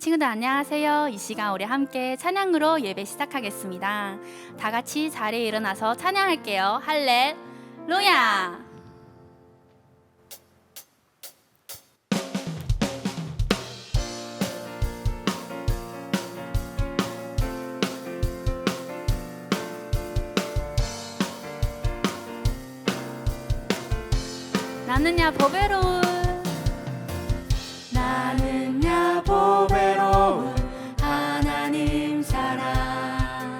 친구들 안녕하세요. 이 시간 우리 함께 찬양으로 예배 시작하겠습니다. 다 같이 자리에 일어나서 찬양할게요. 할렐루야. 나는야 보배로운 하나님 사랑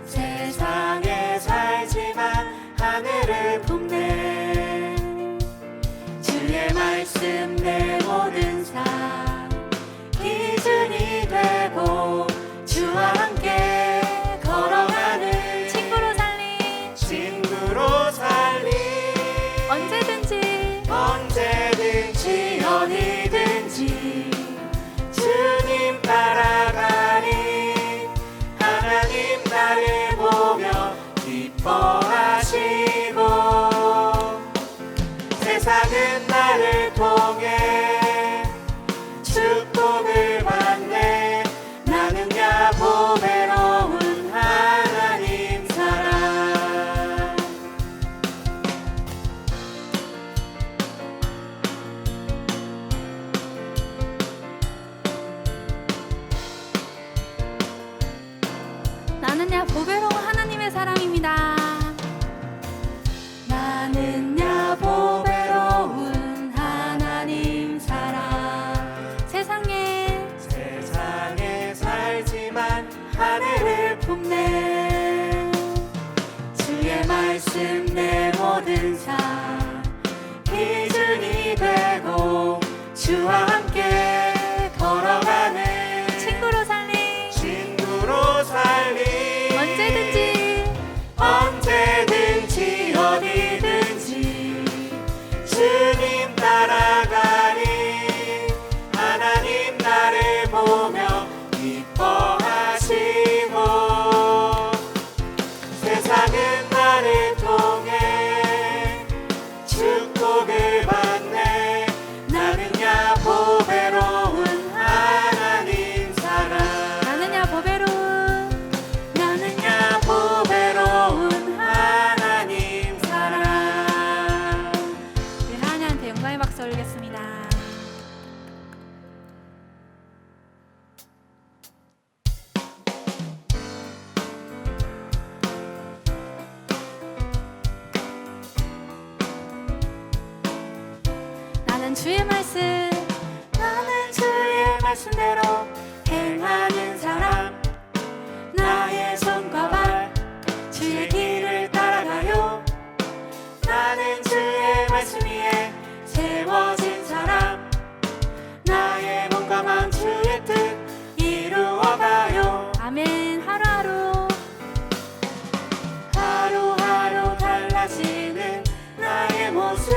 세상에 살지만 하늘을 품네 주의 말씀 내 모든 삶 기준이 되고 주와 함께 걸어가는 친구로 살린 언제든지 어디든지 주님 따라가니 하나님 나를 보며 기뻐하시고 세상은 나를 통해 축복을 받네 나는야 보배로운 하나님 사랑 나는야 보배로운 하나님의 사랑입니다. 나는야 보배로운 하나님 사랑 세상에 살지만 하늘을 품네 주의 말씀 내 모든 삶 기준이 되고 주와 함께 걸어가는 친구로 살린 언제든지 어디든지 주님 따라가니 하나님 나를 보며 기뻐하시고 세상은 나를 통해 축복을 받네 나는야 보배로운 하나님 사랑 나는야 보배로운 하나님 사랑 우리 하나님한테 영광의 박수 올리겠습니다. 나는 주의 말씀대로 행하는 사람 나의 손과 발 주의 길을 따라가요 나는 주의 말씀 위에 세워진 사람 나의 몸과 마음 주의 뜻 이루어가요 아멘. 하루하루 달라지는 나의 모습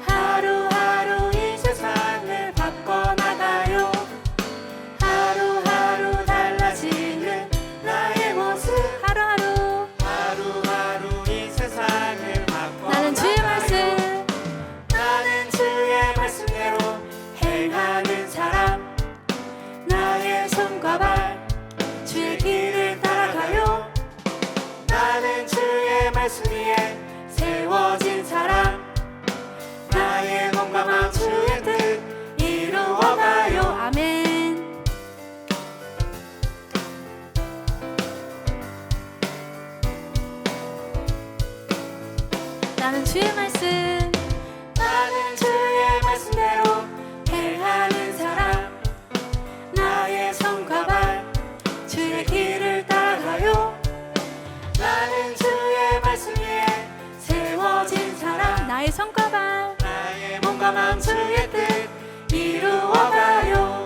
하루하루 이 세상을 바꿔나가요 하루하루 달라지는 나의 모습 하루하루 하루하루 이 세상을 바꿔나가요 나는 주의 말씀 나는 주의 말씀대로 행하는 사람 나의 손과 발 주의 길을 따라가요 나는 주의 말씀 위에 세워진 사람 나의 몸과 마음 주의 뜻 이루어가요 아멘. 나는 주의 말씀 나는 주의 말씀대로 행하는 사람 나의 손과 발 주의 길을 따라가요 나는 주의 말씀 위에 세워진 사람 나의 손과 발 나의 몸과 마음 주의 뜻 이루어가요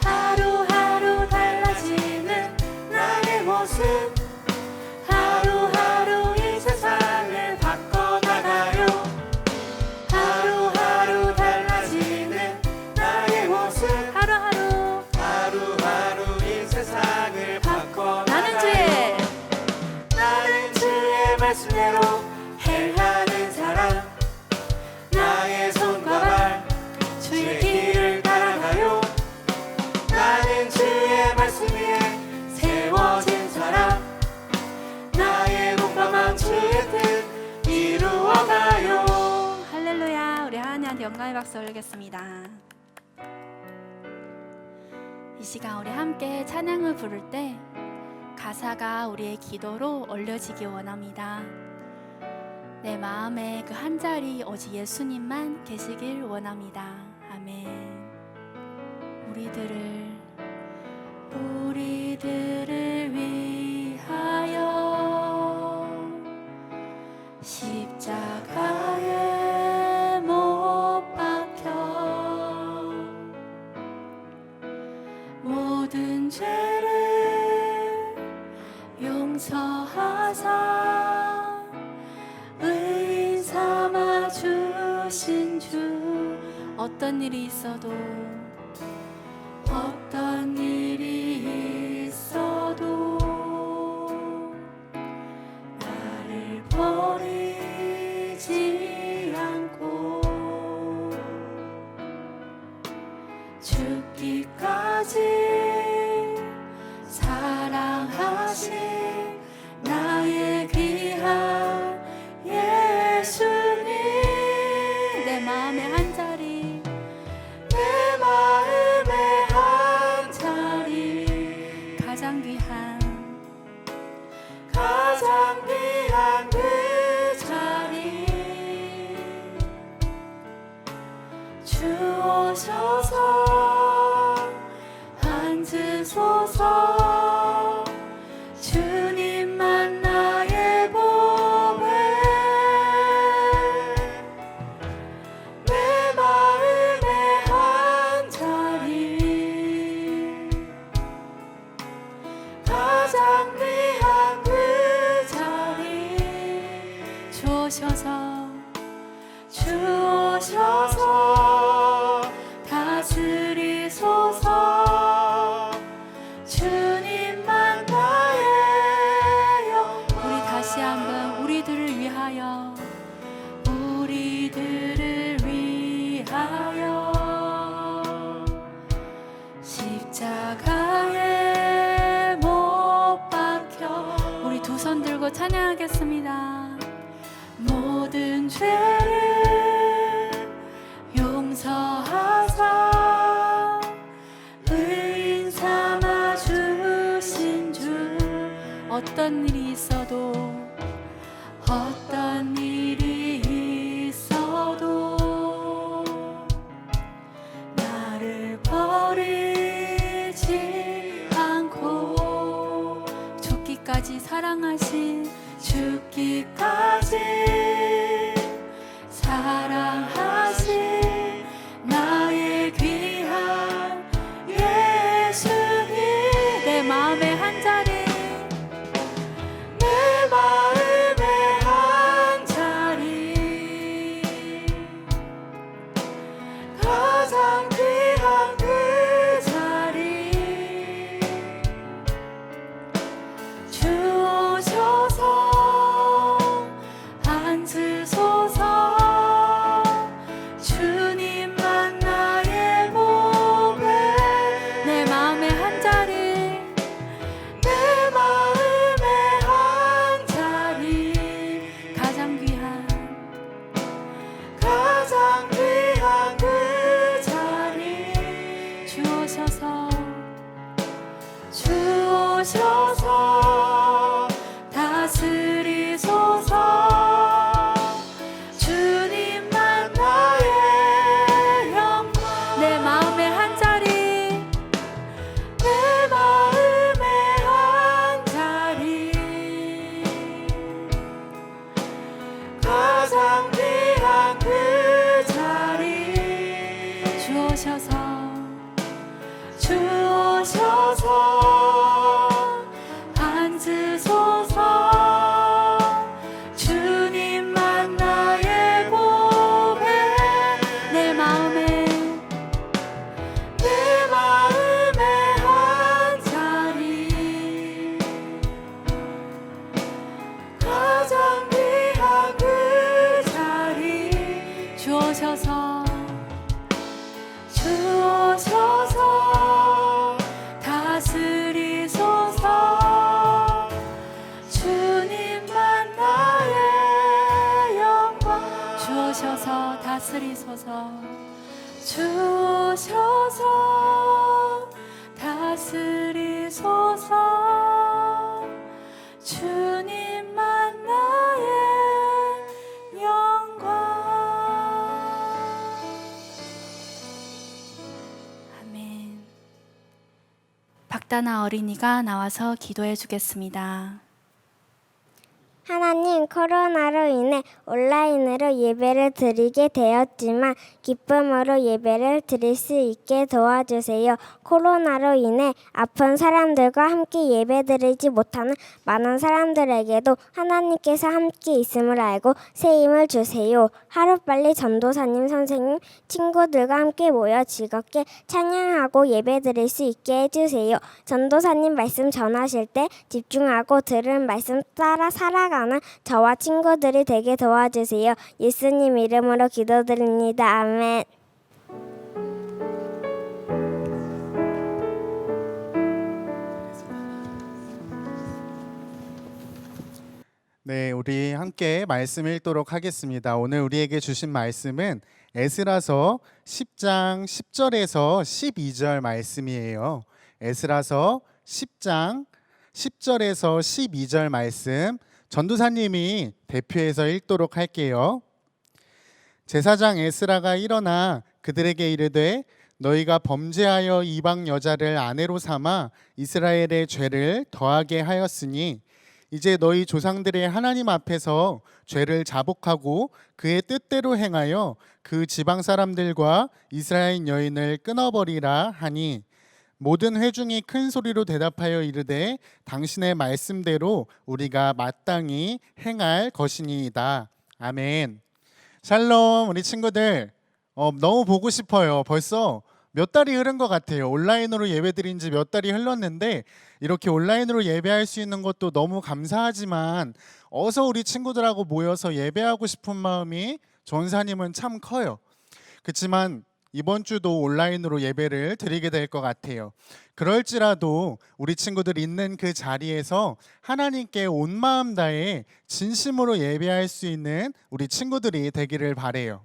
하루하루 달라지는 나의 모습 하루하루 이 세상을 바꿔나가요 하루하루 달라지는 나의 모습 하루하루 하루하루 이 세상을 바꿔나가요 나는 주의 말씀대로 행하는 사람 하나님께 영광의 박수 올리겠습니다. 이 시간 우리 함께 찬양을 부를 때 가사가 우리의 기도로 올려지기 원합니다. 내 마음에 그 한 자리 오직 예수님만 계시길 원합니다. 아멘. 우리들을 위하여 십자가에 못 박혀 모든 죄를 용서하사 의인 삼아 주신 주. 어떤 일이 있어도 나를 버리지 않고 죽기까지 사랑하신 나의 귀한 예수님. 내 마음의 한 자리, 내 마음의 한 자리, 가장 귀한 그 자리 주오셔서 앉으소서. 주님만 나의 보배, 내 마음의 한 자리, 가장 귀한 그 자리 주오셔서 다스리소서. 주님만 나의 영광. 우리 다시 한번 우리들을 위하여 십자가에 못 박혀. 우리 두 손 들고 찬양하겠습니다. 모든 죄를 용서하사 의인 삼아 주신 주. 어떤 일이 있어도 나를 버리지 않고 죽기까지 사랑하신 나의 귀한 예수님. 내 마음의 한 자리, 내 마음의 한 자리, 가장 귀한 그 자리 주오셔서 앉으소서. 주님만 나의 보배, 내 마음의 한 자리, 내 마음의 한 자리, 가장 귀한 그 자리 주오셔서 다스리소서. 주님만 나의 영광. 내 마음의 한 자리, 내 마음의 한 자리, 가장 귀한 그 자리 주오셔서 앉으소서. 주님만 나의 보배, 내 마음의 한 자리, 가장 귀한 그 자리 주오셔서 다스리소서. 주님만 나의 영광 주셔서 다스리소서. 주셔서 다스리소서. 주님만 나의 영광. 아멘. 박다나 어린이가 나와서 기도해 주겠습니다. 하나님, 코로나로 인해 온라인으로 예배를 드리게 되었지만 기쁨으로 예배를 드릴 수 있게 도와주세요. 코로나로 인해 아픈 사람들과 함께 예배 드리지 못하는 많은 사람들에게도 하나님께서 함께 있음을 알고 새 힘을 주세요. 하루빨리 전도사님, 선생님, 친구들과 함께 모여 즐겁게 찬양하고 예배 드릴 수 있게 해주세요. 전도사님 말씀 전하실 때 집중하고 들은 말씀 따라 살아가는 저와 친구들이 되게 도와주세요. 예수님 이름으로 기도드립니다. 아멘. 네, 우리 함께 말씀 읽도록 하겠습니다. 오늘 우리에게 주신 말씀은 에스라서 10장 10절에서 12절 말씀이에요. 에스라서 10장 10절에서 12절 말씀 전도사님이 대표해서 읽도록 할게요. 제사장 에스라가 일어나 그들에게 이르되 너희가 범죄하여 이방 여자를 아내로 삼아 이스라엘의 죄를 더하게 하였으니 이제 너희 조상들의 하나님 앞에서 죄를 자복하고 그의 뜻대로 행하여 그 지방 사람들과 이스라엘 여인을 끊어버리라 하니 모든 회중이 큰 소리로 대답하여 이르되 당신의 말씀대로 우리가 마땅히 행할 것이니이다. 아멘. 샬롬. 우리 친구들 너무 보고 싶어요. 벌써 몇 달이 흐른 것 같아요. 온라인으로 예배드린 지 몇 달이 흘렀는데 이렇게 온라인으로 예배할 수 있는 것도 너무 감사하지만 어서 우리 친구들하고 모여서 예배하고 싶은 마음이 전사님은 참 커요. 그렇지만 이번 주도 온라인으로 예배를 드리게 될 것 같아요. 그럴지라도 우리 친구들 있는 그 자리에서 하나님께 온 마음 다해 진심으로 예배할 수 있는 우리 친구들이 되기를 바래요.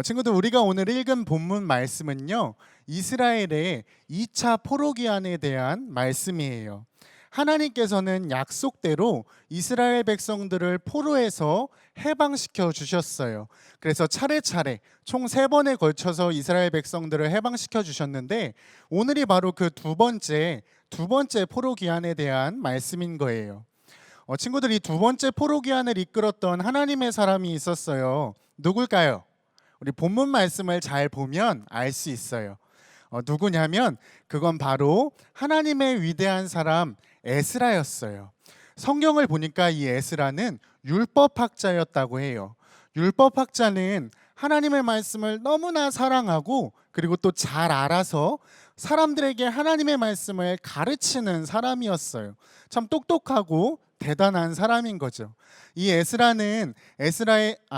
친구들, 우리가 오늘 읽은 본문 말씀은요, 이스라엘의 2차 포로기한에 대한 말씀이에요. 하나님께서는 약속대로 이스라엘 백성들을 포로에서 해방시켜 주셨어요. 그래서 차례차례 총 3번에 걸쳐서 이스라엘 백성들을 해방시켜 주셨는데 오늘이 바로 그 두 번째 포로기한에 대한 말씀인 거예요. 친구들, 이 두 번째 포로기한을 이끌었던 하나님의 사람이 있었어요. 누굴까요? 우리 본문 말씀을 잘 보면 알 수 있어요. 누구냐면 그건 바로 하나님의 위대한 사람 에스라였어요. 성경을 보니까 이 에스라는 율법학자였다고 해요. 율법학자는 하나님의 말씀을 너무나 사랑하고 그리고 또 잘 알아서 사람들에게 하나님의 말씀을 가르치는 사람이었어요. 참 똑똑하고 대단한 사람인 거죠. 이 에스라는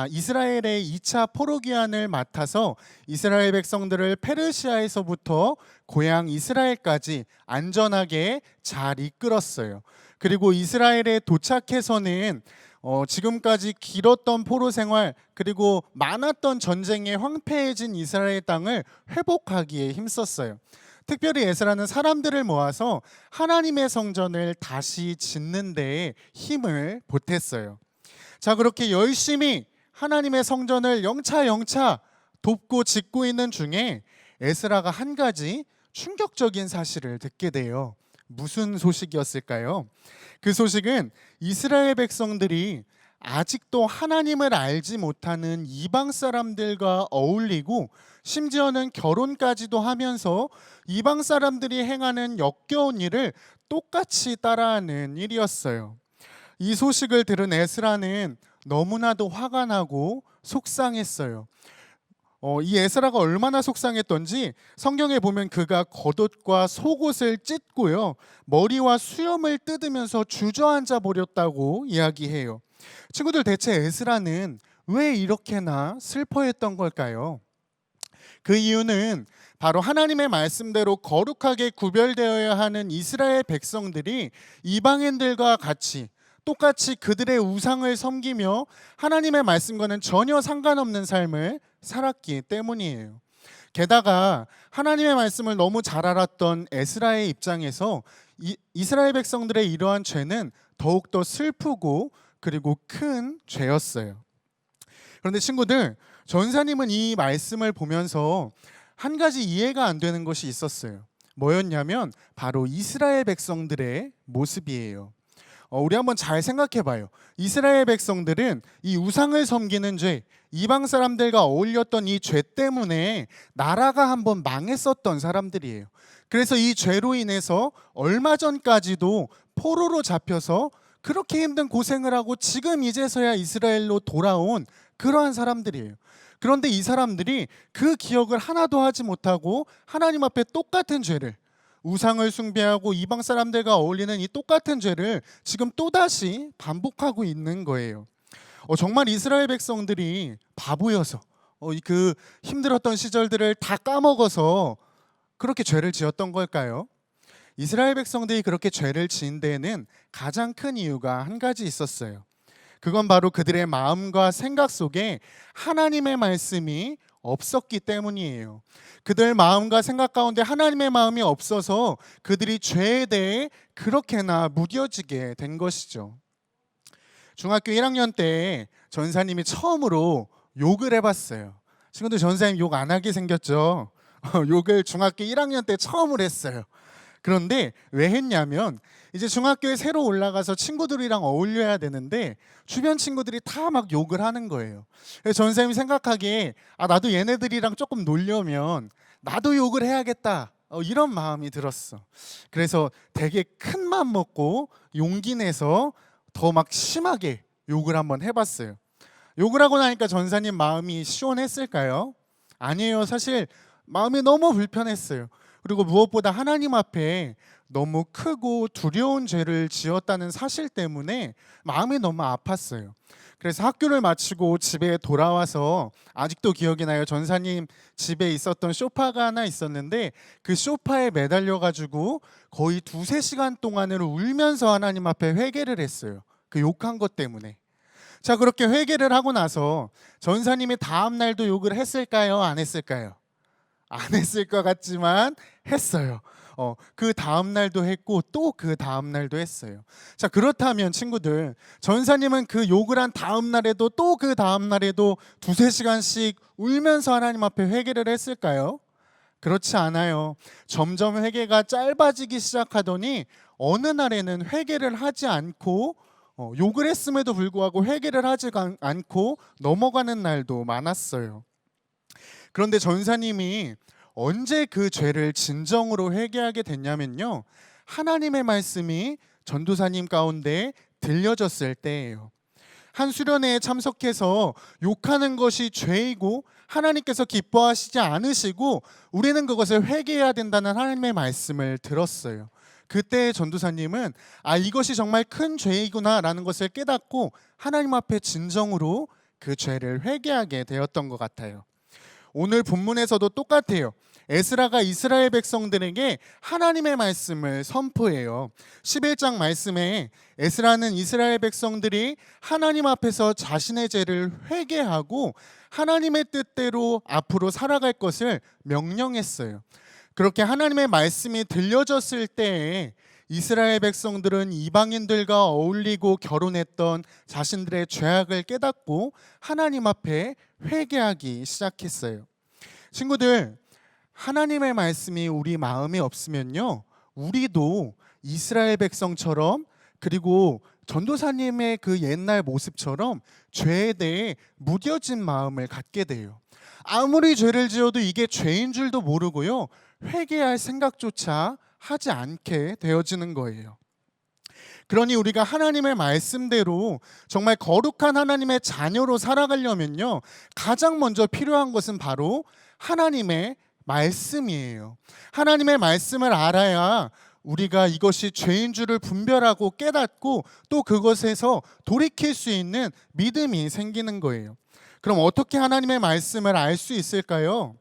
이스라엘의 2차 포로기한을 맡아서 이스라엘 백성들을 페르시아에서부터 고향 이스라엘까지 안전하게 잘 이끌었어요. 그리고 이스라엘에 도착해서는 지금까지 길었던 포로 생활 그리고 많았던 전쟁에 황폐해진 이스라엘 땅을 회복하기에 힘썼어요. 특별히 에스라는 사람들을 모아서 하나님의 성전을 다시 짓는 데에 힘을 보탰어요. 자, 그렇게 열심히 하나님의 성전을 영차 돕고 짓고 있는 중에 에스라가 한 가지 충격적인 사실을 듣게 돼요. 무슨 소식이었을까요? 그 소식은 이스라엘 백성들이 아직도 하나님을 알지 못하는 이방 사람들과 어울리고 심지어는 결혼까지도 하면서 이방 사람들이 행하는 역겨운 일을 똑같이 따라하는 일이었어요. 이 소식을 들은 에스라는 너무나도 화가 나고 속상했어요. 이 에스라가 얼마나 속상했던지 성경에 보면 그가 겉옷과 속옷을 찢고요, 머리와 수염을 뜯으면서 주저앉아 버렸다고 이야기해요. 친구들, 대체 에스라는 왜 이렇게나 슬퍼했던 걸까요? 그 이유는 바로 하나님의 말씀대로 거룩하게 구별되어야 하는 이스라엘 백성들이 이방인들과 같이 똑같이 그들의 우상을 섬기며 하나님의 말씀과는 전혀 상관없는 삶을 살았기 때문이에요. 게다가 하나님의 말씀을 너무 잘 알았던 에스라의 입장에서 이스라엘 백성들의 이러한 죄는 더욱더 슬프고 그리고 큰 죄였어요. 그런데 친구들, 전사님은 이 말씀을 보면서 한 가지 이해가 안 되는 것이 있었어요. 뭐였냐면 바로 이스라엘 백성들의 모습이에요. 우리 한번 잘 생각해 봐요. 이스라엘 백성들은 이 우상을 섬기는 죄, 이방 사람들과 어울렸던 이 죄 때문에 나라가 한번 망했었던 사람들이에요. 그래서 이 죄로 인해서 얼마 전까지도 포로로 잡혀서 그렇게 힘든 고생을 하고 지금 이제서야 이스라엘로 돌아온 그러한 사람들이에요. 그런데 이 사람들이 그 기억을 하나도 하지 못하고 하나님 앞에 똑같은 죄를, 우상을 숭배하고 이방 사람들과 어울리는 이 똑같은 죄를 지금 또다시 반복하고 있는 거예요. 정말 이스라엘 백성들이 바보여서 그 힘들었던 시절들을 다 까먹어서 그렇게 죄를 지었던 걸까요? 이스라엘 백성들이 그렇게 죄를 지은 데에는 가장 큰 이유가 한 가지 있었어요. 그건 바로 그들의 마음과 생각 속에 하나님의 말씀이 없었기 때문이에요. 그들 마음과 생각 가운데 하나님의 마음이 없어서 그들이 죄에 대해 그렇게나 무뎌지게 된 것이죠. 중학교 1학년 때 전사님이 처음으로 욕을 해봤어요. 친구들, 전사님 욕 안 하게 생겼죠? 욕을 중학교 1학년 때 처음으로 했어요. 그런데 왜 했냐면 이제 중학교에 새로 올라가서 친구들이랑 어울려야 되는데 주변 친구들이 다 막 욕을 하는 거예요. 그래서 전사님이 생각하기에 나도 얘네들이랑 조금 놀려면 나도 욕을 해야겠다, 이런 마음이 들었어. 그래서 되게 큰 맘 먹고 용기 내서 더 막 심하게 욕을 한번 해봤어요. 욕을 하고 나니까 전사님 마음이 시원했을까요? 아니에요. 사실 마음이 너무 불편했어요. 그리고 무엇보다 하나님 앞에 너무 크고 두려운 죄를 지었다는 사실 때문에 마음이 너무 아팠어요. 그래서 학교를 마치고 집에 돌아와서 아직도 기억이 나요. 전사님 집에 있었던 소파가 하나 있었는데 그 소파에 매달려 가지고 거의 2-3시간 동안을 울면서 하나님 앞에 회개를 했어요. 그 욕한 것 때문에. 자, 그렇게 회개를 하고 나서 전사님이 다음 날도 욕을 했을까요? 안 했을까요? 안 했을 것 같지만 했어요. 그 다음 날도 했고 또 그 다음 날도 했어요. 자, 그렇다면 친구들, 전사님은 그 욕을 한 다음 날에도 또 그 다음 날에도 2-3시간씩 울면서 하나님 앞에 회개를 했을까요? 그렇지 않아요. 점점 회개가 짧아지기 시작하더니 어느 날에는 회개를 하지 않고 욕을 했음에도 불구하고 회개를 하지 않고 넘어가는 날도 많았어요. 그런데 전사님이 언제 그 죄를 진정으로 회개하게 됐냐면요, 하나님의 말씀이 전도사님 가운데 들려졌을 때예요. 한 수련회에 참석해서 욕하는 것이 죄이고 하나님께서 기뻐하시지 않으시고 우리는 그것을 회개해야 된다는 하나님의 말씀을 들었어요. 그때 전도사님은 이것이 정말 큰 죄이구나 라는 것을 깨닫고 하나님 앞에 진정으로 그 죄를 회개하게 되었던 것 같아요. 오늘 본문에서도 똑같아요. 에스라가 이스라엘 백성들에게 하나님의 말씀을 선포해요. 11장 말씀에 에스라는 이스라엘 백성들이 하나님 앞에서 자신의 죄를 회개하고 하나님의 뜻대로 앞으로 살아갈 것을 명령했어요. 그렇게 하나님의 말씀이 들려졌을 때에 이스라엘 백성들은 이방인들과 어울리고 결혼했던 자신들의 죄악을 깨닫고 하나님 앞에 회개하기 시작했어요. 친구들, 하나님의 말씀이 우리 마음에 없으면요, 우리도 이스라엘 백성처럼 그리고 전도사님의 그 옛날 모습처럼 죄에 대해 무뎌진 마음을 갖게 돼요. 아무리 죄를 지어도 이게 죄인 줄도 모르고요, 회개할 생각조차 하지 않게 되어지는 거예요. 그러니 우리가 하나님의 말씀대로 정말 거룩한 하나님의 자녀로 살아가려면요, 가장 먼저 필요한 것은 바로 하나님의 말씀이에요. 하나님의 말씀을 알아야 우리가 이것이 죄인 줄을 분별하고 깨닫고 또 그것에서 돌이킬 수 있는 믿음이 생기는 거예요. 그럼 어떻게 하나님의 말씀을 알 수 있을까요?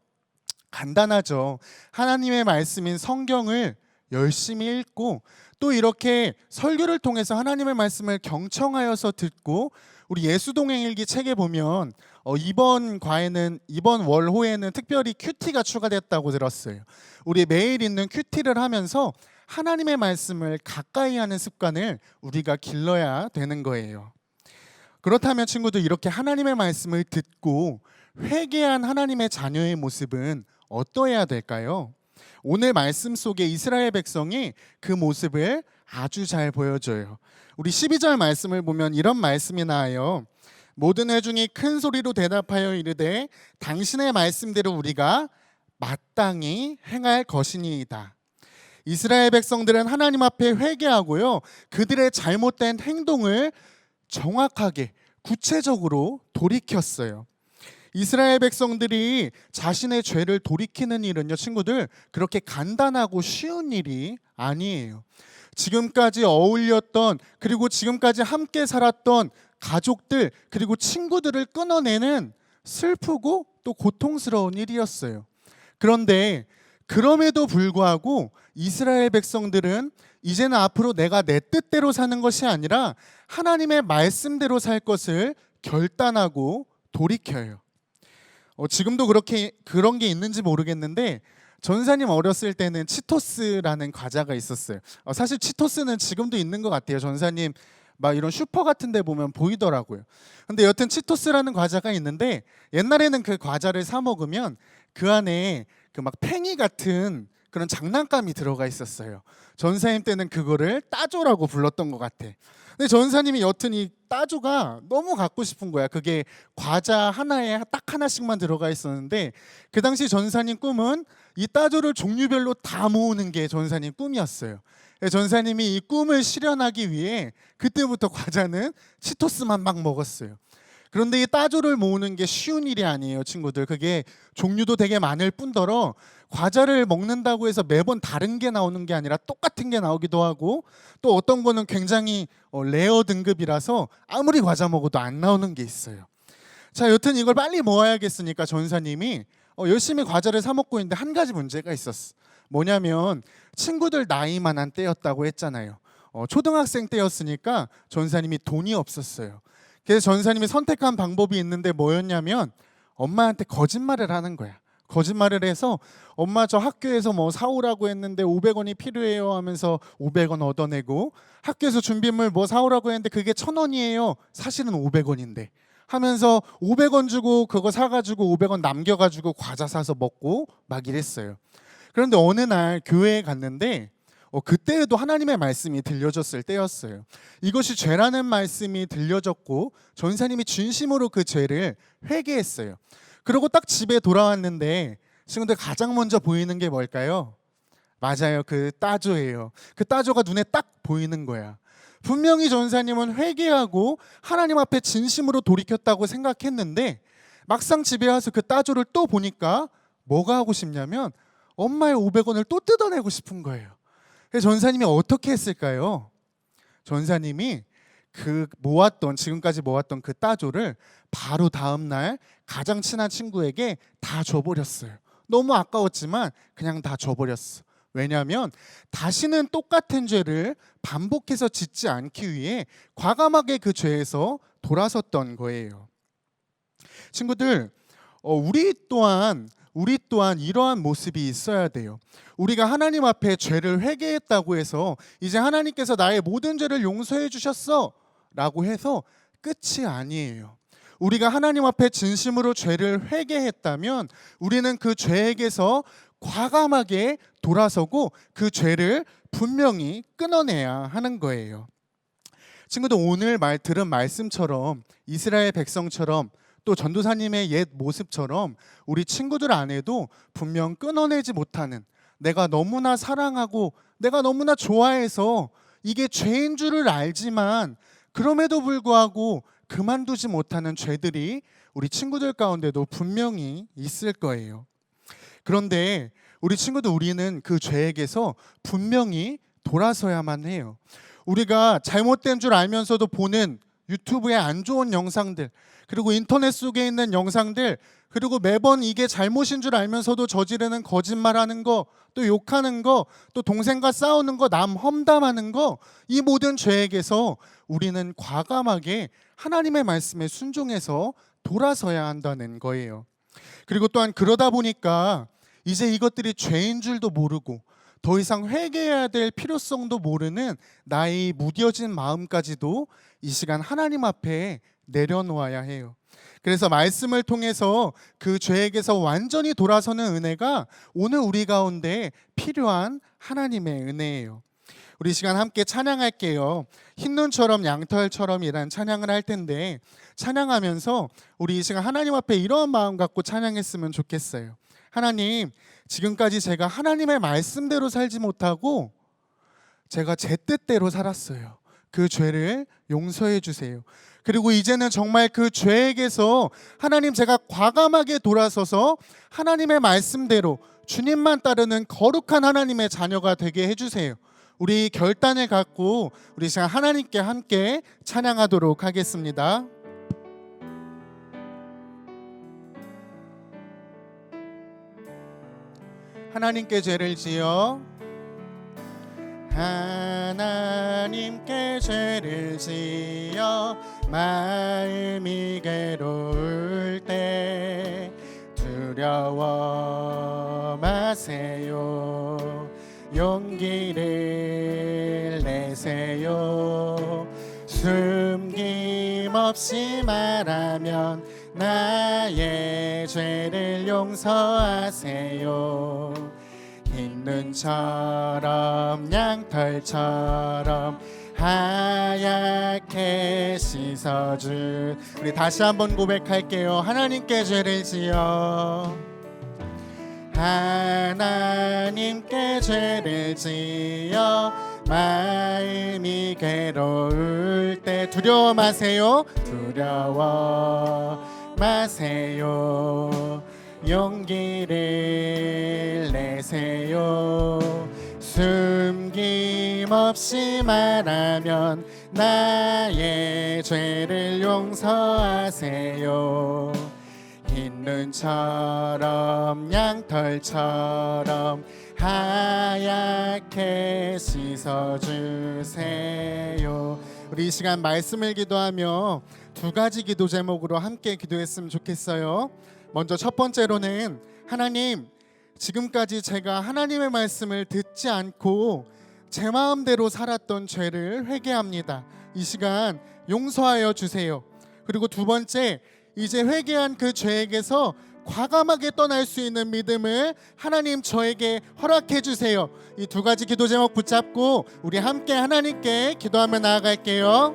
간단하죠. 하나님의 말씀인 성경을 열심히 읽고 또 이렇게 설교를 통해서 하나님의 말씀을 경청하여서 듣고 우리 예수동행일기 책에 보면 이번 월호에는 특별히 큐티가 추가됐다고 들었어요. 우리 매일 읽는 큐티를 하면서 하나님의 말씀을 가까이 하는 습관을 우리가 길러야 되는 거예요. 그렇다면 친구들, 이렇게 하나님의 말씀을 듣고 회개한 하나님의 자녀의 모습은 어떠해야 될까요? 오늘 말씀 속에 이스라엘 백성이 그 모습을 아주 잘 보여줘요. 우리 12절 말씀을 보면 이런 말씀이 나와요. 모든 회중이 큰 소리로 대답하여 이르되 당신의 말씀대로 우리가 마땅히 행할 것이니이다. 이스라엘 백성들은 하나님 앞에 회개하고요, 그들의 잘못된 행동을 정확하게 구체적으로 돌이켰어요. 이스라엘 백성들이 자신의 죄를 돌이키는 일은요, 친구들, 그렇게 간단하고 쉬운 일이 아니에요. 지금까지 어울렸던, 그리고 지금까지 함께 살았던 가족들, 그리고 친구들을 끊어내는 슬프고 또 고통스러운 일이었어요. 그런데 그럼에도 불구하고 이스라엘 백성들은 이제는 앞으로 내가 내 뜻대로 사는 것이 아니라 하나님의 말씀대로 살 것을 결단하고 돌이켜요. 지금도 그런 게 있는지 모르겠는데, 전사님 어렸을 때는 치토스라는 과자가 있었어요. 사실 치토스는 지금도 있는 것 같아요. 전사님 막 이런 슈퍼 같은 데 보면 보이더라고요. 근데 여튼 치토스라는 과자가 있는데, 옛날에는 그 과자를 사 먹으면 그 안에 그 막 팽이 같은 그런 장난감이 들어가 있었어요. 전사님 때는 그거를 따조라고 불렀던 것 같아. 근데 전사님이 여튼 이 따조가 너무 갖고 싶은 거야. 그게 과자 하나에 딱 하나씩만 들어가 있었는데, 그 당시 전사님 꿈은 이 따조를 종류별로 다 모으는 게 전사님 꿈이었어요. 전사님이 이 꿈을 실현하기 위해 그때부터 과자는 치토스만 막 먹었어요. 그런데 이 따조를 모으는 게 쉬운 일이 아니에요, 친구들. 그게 종류도 되게 많을 뿐더러 과자를 먹는다고 해서 매번 다른 게 나오는 게 아니라 똑같은 게 나오기도 하고, 또 어떤 거는 굉장히 레어 등급이라서 아무리 과자 먹어도 안 나오는 게 있어요. 자, 여튼 이걸 빨리 모아야겠으니까 전사님이 열심히 과자를 사 먹고 있는데 한 가지 문제가 있었어. 뭐냐면 친구들 나이만한 때였다고 했잖아요. 초등학생 때였으니까 전사님이 돈이 없었어요. 그래서 전사님이 선택한 방법이 있는데 뭐였냐면 엄마한테 거짓말을 하는 거야. 거짓말을 해서 엄마 저 학교에서 뭐 사오라고 했는데 500원이 필요해요 하면서 500원 얻어내고, 학교에서 준비물 뭐 사오라고 했는데 그게 1,000원이에요. 사실은 500원인데 하면서 500원 주고 그거 사가지고 500원 남겨가지고 과자 사서 먹고 막 이랬어요. 그런데 어느 날 교회에 갔는데 그때에도 하나님의 말씀이 들려졌을 때였어요. 이것이 죄라는 말씀이 들려졌고 전사님이 진심으로 그 죄를 회개했어요. 그리고 딱 집에 돌아왔는데 친구들 가장 먼저 보이는 게 뭘까요? 맞아요, 그 따조예요. 그 따조가 눈에 딱 보이는 거야. 분명히 전사님은 회개하고 하나님 앞에 진심으로 돌이켰다고 생각했는데 막상 집에 와서 그 따조를 또 보니까 뭐가 하고 싶냐면 엄마의 500원을 또 뜯어내고 싶은 거예요. 그래서 전사님이 어떻게 했을까요? 전사님이 지금까지 모았던 그 따조를 바로 다음 날 가장 친한 친구에게 다 줘버렸어요. 너무 아까웠지만 그냥 다 줘버렸어. 왜냐하면 다시는 똑같은 죄를 반복해서 짓지 않기 위해 과감하게 그 죄에서 돌아섰던 거예요. 친구들, 우리 또한 이러한 모습이 있어야 돼요. 우리가 하나님 앞에 죄를 회개했다고 해서 이제 하나님께서 나의 모든 죄를 용서해 주셨어 라고 해서 끝이 아니에요. 우리가 하나님 앞에 진심으로 죄를 회개했다면 우리는 그 죄에게서 과감하게 돌아서고 그 죄를 분명히 끊어내야 하는 거예요. 친구들, 오늘 들은 말씀처럼 이스라엘 백성처럼 또 전도사님의 옛 모습처럼 우리 친구들 안에도 분명 끊어내지 못하는, 내가 너무나 사랑하고 내가 너무나 좋아해서 이게 죄인 줄을 알지만 그럼에도 불구하고 그만두지 못하는 죄들이 우리 친구들 가운데도 분명히 있을 거예요. 그런데 우리는 그 죄에게서 분명히 돌아서야만 해요. 우리가 잘못된 줄 알면서도 보는 유튜브에 안 좋은 영상들, 그리고 인터넷 속에 있는 영상들, 그리고 매번 이게 잘못인 줄 알면서도 저지르는 거짓말하는 거, 또 욕하는 거, 또 동생과 싸우는 거, 남 험담하는 거, 이 모든 죄에게서 우리는 과감하게 하나님의 말씀에 순종해서 돌아서야 한다는 거예요. 그리고 또한 그러다 보니까 이제 이것들이 죄인 줄도 모르고 더 이상 회개해야 될 필요성도 모르는 나의 무뎌진 마음까지도 이 시간 하나님 앞에 내려놓아야 해요. 그래서 말씀을 통해서 그 죄에게서 완전히 돌아서는 은혜가 오늘 우리 가운데 필요한 하나님의 은혜예요. 우리 시간 함께 찬양할게요. 흰눈처럼 양털처럼이란 찬양을 할 텐데, 찬양하면서 우리 이 시간 하나님 앞에 이러한 마음 갖고 찬양했으면 좋겠어요. 하나님, 지금까지 제가 하나님의 말씀대로 살지 못하고 제가 제 뜻대로 살았어요. 그 죄를 용서해 주세요. 그리고 이제는 정말 그 죄에게서 하나님, 제가 과감하게 돌아서서 하나님의 말씀대로 주님만 따르는 거룩한 하나님의 자녀가 되게 해주세요. 우리 결단을 갖고 우리 시간 하나님께 함께 찬양하도록 하겠습니다. 하나님께 죄를 지어 하나님께 죄를 지어 마음이 괴로울 때 두려워 마세요. 용기를 내세요. 숨김없이 말하면 나의 죄를 용서하세요. 흰눈처럼 양털처럼 하얗게 씻어줄, 우리 다시 한번 고백할게요. 하나님께 죄를 지어 하나님께 죄를 지어 마음이 괴로울 때 두려워 마세요. 두려워 마세요. 용기를 내세요. 숨김없이 말하면 나의 죄를 용서하세요. 흰눈처럼 양털처럼 하얗게 씻어주세요. 우리 이 시간 말씀을 기도하며 두 가지 기도 제목으로 함께 기도했으면 좋겠어요. 먼저 첫 번째로는, 하나님, 지금까지 제가 하나님의 말씀을 듣지 않고 제 마음대로 살았던 죄를 회개합니다. 이 시간 용서하여 주세요. 그리고 두 번째, 이제 회개한 그 죄에게서 과감하게 떠날 수 있는 믿음을 하나님 저에게 허락해 주세요. 이 두 가지 기도 제목 붙잡고 우리 함께 하나님께 기도하며 나아갈게요.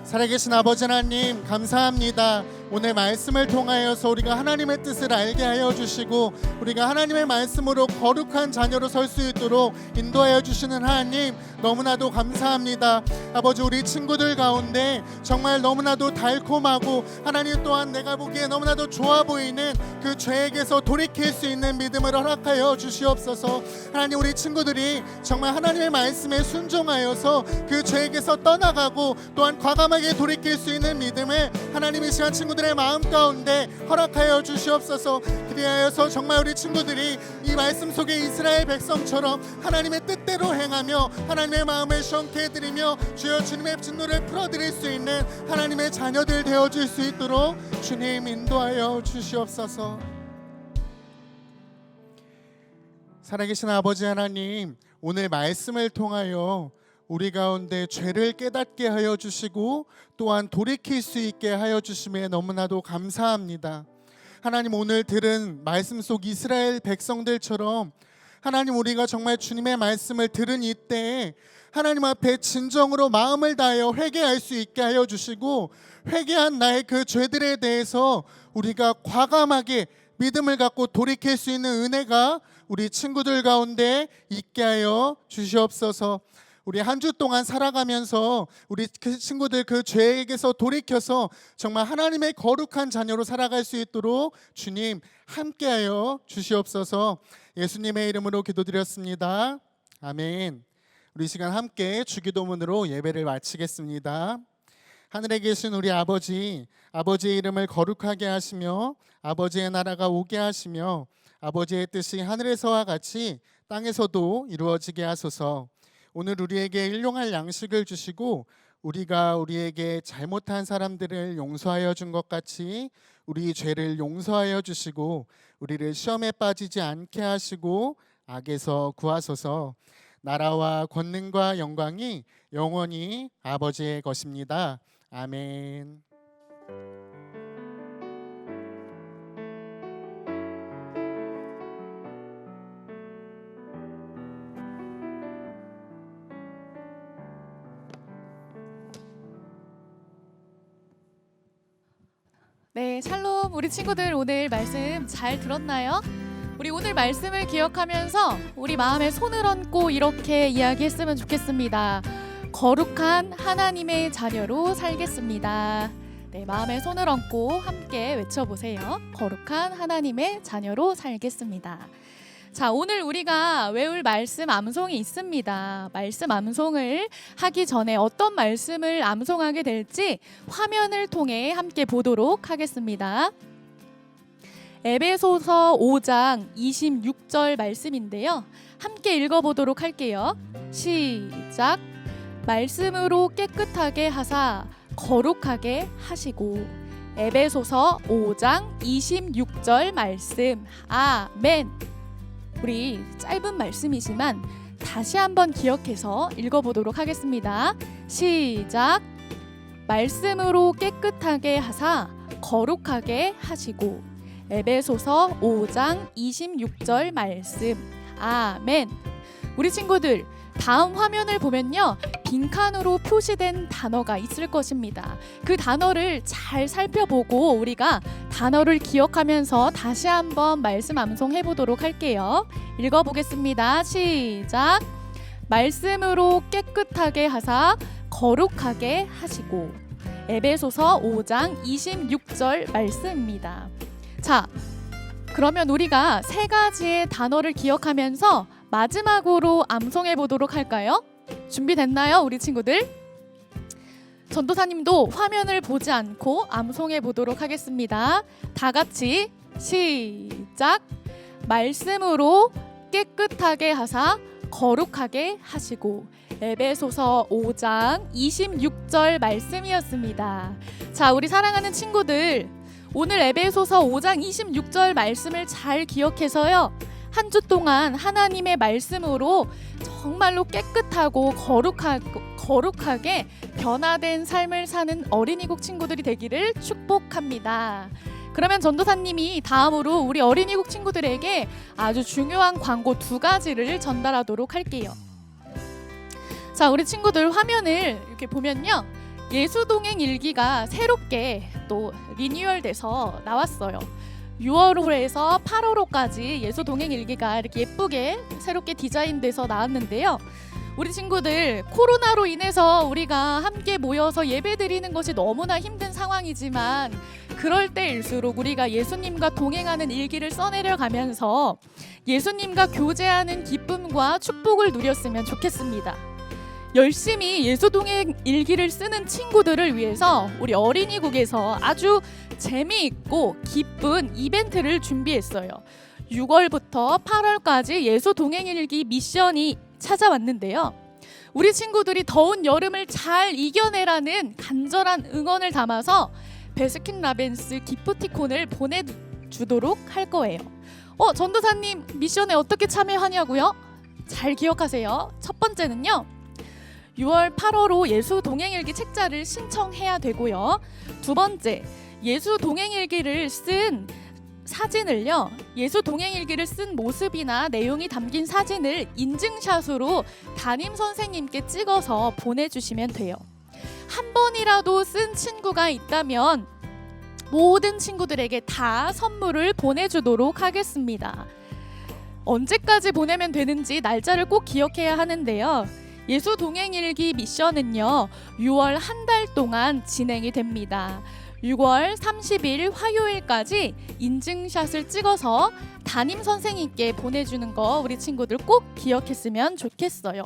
살아계신 아버지 하나님, 감사합니다. 오늘 말씀을 통하여서 우리가 하나님의 뜻을 알게 하여 주시고 우리가 하나님의 말씀으로 거룩한 자녀로 설 수 있도록 인도하여 주시는 하나님, 너무나도 감사합니다. 아버지, 우리 친구들 가운데 정말 너무나도 달콤하고 하나님 또한 내가 보기에 너무나도 좋아 보이는 그 죄에게서 돌이킬 수 있는 믿음을 허락하여 주시옵소서. 하나님, 우리 친구들이 정말 하나님의 말씀에 순종하여서 그 죄에게서 떠나가고 또한 과감하게 돌이킬 수 있는 믿음을 하나님 이 시간 친구들의 마음 가운데 허락하여 주시옵소서. 그리하여서 정말 우리 친구들이 이 말씀 속에 이스라엘 백성처럼 하나님의 뜻대로 행하며 하나님의 마음을 시원케 해드리며 주여 주님의 진노를 풀어드릴 수 있는 하나님의 자녀들 되어줄 수 있도록 주님 인도하여 주시옵소서. 살아계신 아버지 하나님, 오늘 말씀을 통하여 우리 가운데 죄를 깨닫게 하여 주시고 또한 돌이킬 수 있게 하여 주심에 너무나도 감사합니다. 하나님, 오늘 들은 말씀 속 이스라엘 백성들처럼 하나님, 우리가 정말 주님의 말씀을 들은 이때에 하나님 앞에 진정으로 마음을 다하여 회개할 수 있게 하여 주시고 회개한 나의 그 죄들에 대해서 우리가 과감하게 믿음을 갖고 돌이킬 수 있는 은혜가 우리 친구들 가운데 있게 하여 주시옵소서. 우리 한 주 동안 살아가면서 우리 친구들 그 죄에게서 돌이켜서 정말 하나님의 거룩한 자녀로 살아갈 수 있도록 주님 함께하여 주시옵소서. 예수님의 이름으로 기도드렸습니다. 아멘. 우리 시간 함께 주기도문으로 예배를 마치겠습니다. 하늘에 계신 우리 아버지, 아버지의 이름을 거룩하게 하시며 아버지의 나라가 오게 하시며 아버지의 뜻이 하늘에서와 같이 땅에서도 이루어지게 하소서. 오늘 우리에게 일용할 양식을 주시고 우리가 우리에게 잘못한 사람들을 용서하여 준 것 같이 우리 죄를 용서하여 주시고 우리를 시험에 빠지지 않게 하시고 악에서 구하소서. 나라와 권능과 영광이 영원히 아버지의 것입니다. 아멘. 네, 샬롬. 우리 친구들 오늘 말씀 잘 들었나요? 우리 오늘 말씀을 기억하면서 우리 마음에 손을 얹고 이렇게 이야기했으면 좋겠습니다. 거룩한 하나님의 자녀로 살겠습니다. 네, 마음에 손을 얹고 함께 외쳐보세요. 거룩한 하나님의 자녀로 살겠습니다. 자, 오늘 우리가 외울 말씀 암송이 있습니다. 말씀 암송을 하기 전에 어떤 말씀을 암송하게 될지 화면을 통해 함께 보도록 하겠습니다. 에베소서 5장 26절 말씀인데요. 함께 읽어보도록 할게요. 시작. 말씀으로 깨끗하게 하사 거룩하게 하시고. 에베소서 5장 26절 말씀. 아멘. 우리 짧은 말씀이지만 다시 한번 기억해서 읽어보도록 하겠습니다. 시작. 말씀으로 깨끗하게 하사 거룩하게 하시고. 에베소서 5장 26절 말씀. 아멘. 우리 친구들, 다음 화면을 보면요, 빈칸으로 표시된 단어가 있을 것입니다. 그 단어를 잘 살펴보고 우리가 단어를 기억하면서 다시 한번 말씀 암송해 보도록 할게요. 읽어보겠습니다. 시작. 말씀으로 깨끗하게 하사 거룩하게 하시고. 에베소서 5장 26절 말씀입니다. 자, 그러면 우리가 세 가지의 단어를 기억하면서 마지막으로 암송해 보도록 할까요? 준비됐나요, 우리 친구들? 전도사님도 화면을 보지 않고 암송해 보도록 하겠습니다. 다 같이 시작. 말씀으로 깨끗하게 하사 거룩하게 하시고. 에베소서 5장 26절 말씀이었습니다. 자, 우리 사랑하는 친구들, 오늘 에베소서 5장 26절 말씀을 잘 기억해서요, 한 주 동안 하나님의 말씀으로 정말로 깨끗하고 거룩하게 변화된 삶을 사는 어린이국 친구들이 되기를 축복합니다. 그러면 전도사님이 다음으로 우리 어린이국 친구들에게 아주 중요한 광고 2가지를 전달하도록 할게요. 자, 우리 친구들 화면을 이렇게 보면요, 예수동행 일기가 새롭게 또 리뉴얼돼서 나왔어요. 6월호에서 8월호까지 예수동행 일기가 이렇게 예쁘게 새롭게 디자인돼서 나왔는데요. 우리 친구들, 코로나로 인해서 우리가 함께 모여서 예배드리는 것이 너무나 힘든 상황이지만 그럴 때일수록 우리가 예수님과 동행하는 일기를 써내려 가면서 예수님과 교제하는 기쁨과 축복을 누렸으면 좋겠습니다. 열심히 예수동행 일기를 쓰는 친구들을 위해서 우리 어린이국에서 아주 재미있고 기쁜 이벤트를 준비했어요. 6월부터 8월까지 예수동행일기 미션이 찾아왔는데요. 우리 친구들이 더운 여름을 잘 이겨내라는 간절한 응원을 담아서 베스킨라빈스 기프티콘을 보내주도록 할 거예요. 전도사님, 미션에 어떻게 참여하냐고요? 잘 기억하세요. 첫 번째는요, 6월 8월호 예수 동행일기 책자를 신청해야 되고요. 두 번째, 예수 동행일기를 쓴 사진을요, 예수 동행일기를 쓴 모습이나 내용이 담긴 사진을 인증샷으로 담임 선생님께 찍어서 보내주시면 돼요. 한 번이라도 쓴 친구가 있다면 모든 친구들에게 다 선물을 보내주도록 하겠습니다. 언제까지 보내면 되는지 날짜를 꼭 기억해야 하는데요. 예수 동행일기 미션은요, 6월 한 달 동안 진행이 됩니다. 6월 30일 화요일까지 인증샷을 찍어서 담임 선생님께 보내주는 거 우리 친구들 꼭 기억했으면 좋겠어요.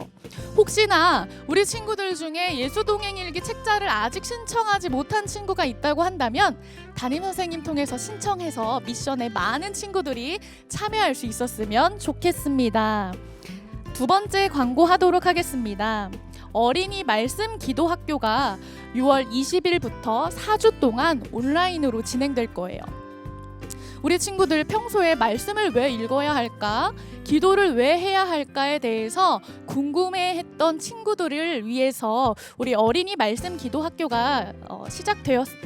혹시나 우리 친구들 중에 예수동행일기 책자를 아직 신청하지 못한 친구가 있다고 한다면 담임 선생님 통해서 신청해서 미션에 많은 친구들이 참여할 수 있었으면 좋겠습니다. 두 번째 광고하도록 하겠습니다. 어린이 말씀 기도 학교가 6월 20일부터 4주 동안 온라인으로 진행될 거예요. 우리 친구들 평소에 말씀을 왜 읽어야 할까? 기도를 왜 해야 할까에 대해서 궁금해했던 친구들을 위해서 우리 어린이 말씀 기도 학교가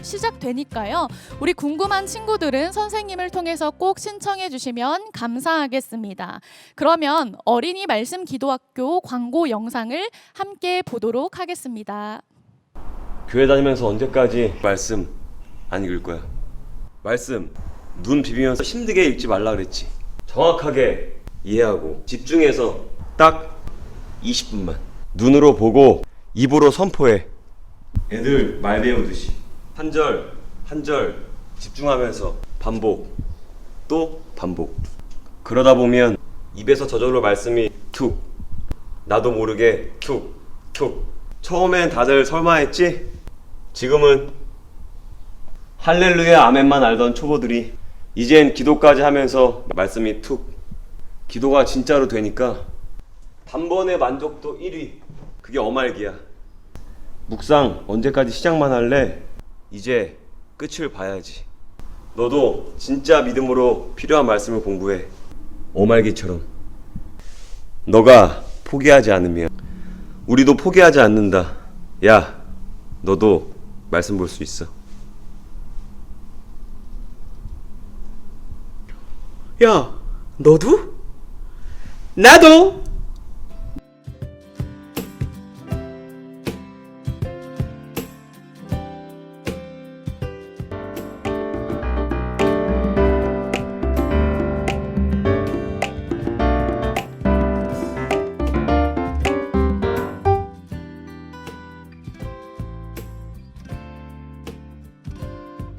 시작되니까요. 우리 궁금한 친구들은 선생님을 통해서 꼭 신청해 주시면 감사하겠습니다. 그러면 어린이 말씀 기도 학교 광고 영상을 함께 보도록 하겠습니다. 교회 다니면서 언제까지 말씀 안 읽을 거야? 말씀 눈 비비면서 힘들게 읽지 말라 그랬지. 정확하게 이해하고 집중해서 딱 20분만 눈으로 보고 입으로 선포해. 애들 말 배우듯이 한 절 한 절 집중하면서 반복 또 반복. 그러다 보면 입에서 저절로 말씀이 툭, 나도 모르게 툭 툭. 처음엔 다들 설마 했지? 지금은 할렐루야 아멘만 알던 초보들이 이젠 기도까지 하면서 말씀이 툭, 기도가 진짜로 되니까 단번에 만족도 1위. 그게 어말기야. 묵상 언제까지 시작만 할래? 이제 끝을 봐야지. 너도 진짜 믿음으로 필요한 말씀을 공부해. 어말기처럼. 너가 포기하지 않으면 우리도 포기하지 않는다. 야, 너도 말씀 볼 수 있어. 야, 너도? 나도!